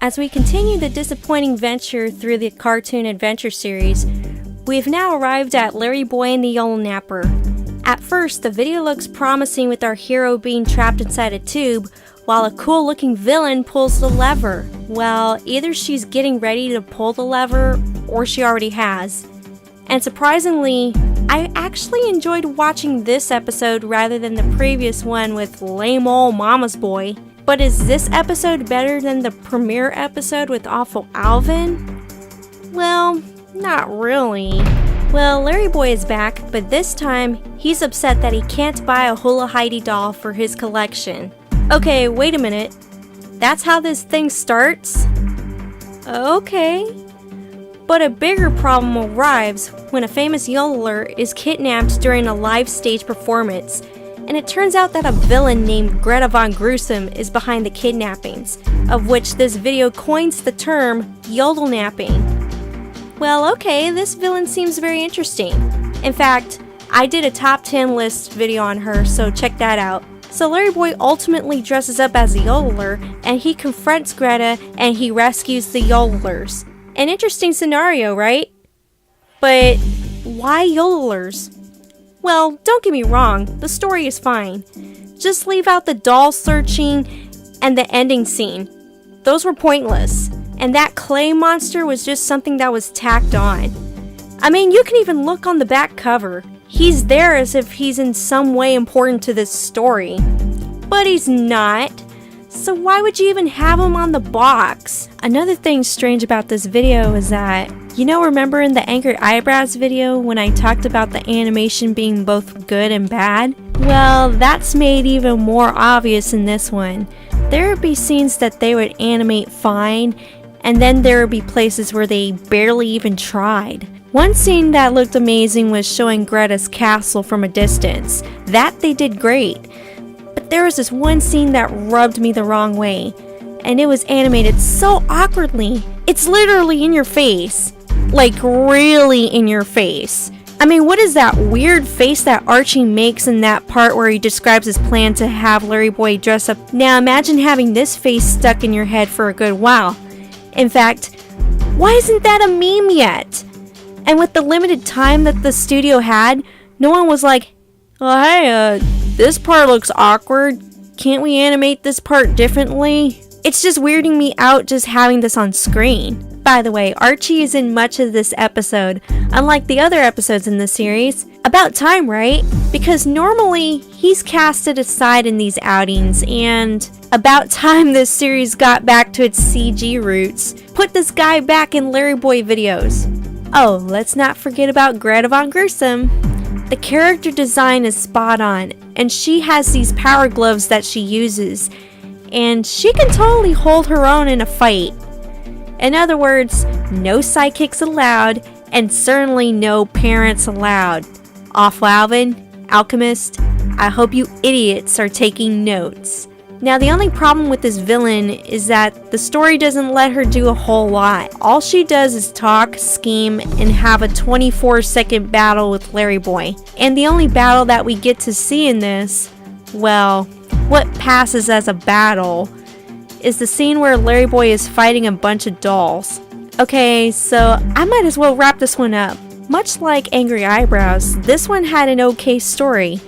As we continue the disappointing venture through the Cartoon Adventure series, we have now arrived at LarryBoy and the Yodelnapper. At first, the video looks promising with our hero being trapped inside a tube, while a cool looking villain pulls the lever. Well, either she's getting ready to pull the lever, or she already has. And surprisingly, I actually enjoyed watching this episode rather than the previous one with lame ol' mama's boy. But is this episode better than the premiere episode with Awful Alvin? Well, not really. Well, LarryBoy is back, but this time, he's upset that he can't buy a Hula Heidi doll for his collection. Okay, wait a minute. That's how this thing starts? Okay. But a bigger problem arrives when a famous yodeler is kidnapped during a live stage performance, and it turns out that a villain named Greta Von Gruesome is behind the kidnappings, of which this video coins the term yodelnapping. Well, okay, this villain seems very interesting. In fact, I did a top 10 list video on her, so check that out. So LarryBoy ultimately dresses up as a yodeler, and he confronts Greta and he rescues the yodelers. An interesting scenario, right? But why yodelers? Well, don't get me wrong, the story is fine. Just leave out the doll searching and the ending scene. Those were pointless. And that clay monster was just something that was tacked on. I mean, you can even look on the back cover. He's there as if he's in some way important to this story. But he's not. So why would you even have him on the box? Another thing strange about this video is that, remember in the Anchored Eyebrows video when I talked about the animation being both good and bad? Well, that's made even more obvious in this one. There would be scenes that they would animate fine, and then there would be places where they barely even tried. One scene that looked amazing was showing Greta's castle from a distance. That they did great. But there was this one scene that rubbed me the wrong way, and it was animated so awkwardly. It's literally in your face. Like, really in your face. I mean, what is that weird face that Archie makes in that part where he describes his plan to have LarryBoy dress up? Now imagine having this face stuck in your head for a good while. In fact, why isn't that a meme yet? And with the limited time that the studio had, no one was like, oh hey, this part looks awkward. Can't we animate this part differently? It's just weirding me out just having this on screen. By the way, Archie is in much of this episode, unlike the other episodes in the series. About time, right? Because normally, he's casted aside in these outings, and about time this series got back to its CG roots. Put this guy back in LarryBoy videos. Oh, let's not forget about Greta Von Gruesome. The character design is spot on, and she has these power gloves that she uses, and she can totally hold her own in a fight. In other words, no sidekicks allowed, and certainly no parents allowed. Awful Alvin, Alchemist, I hope you idiots are taking notes. Now the only problem with this villain is that the story doesn't let her do a whole lot. All she does is talk, scheme, and have a 24-second battle with LarryBoy. And the only battle that we get to see in this, well, what passes as a battle, is the scene where LarryBoy is fighting a bunch of dolls. Okay, so I might as well wrap this one up. Much like Angry Eyebrows, this one had an okay story.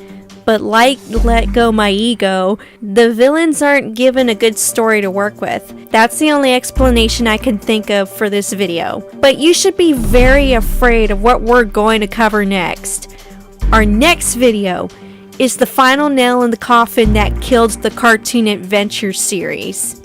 But like Let Go My Ego, the villains aren't given a good story to work with. That's the only explanation I can think of for this video. But you should be very afraid of what we're going to cover next. Our next video is the final nail in the coffin that killed the Cartoon Adventures series.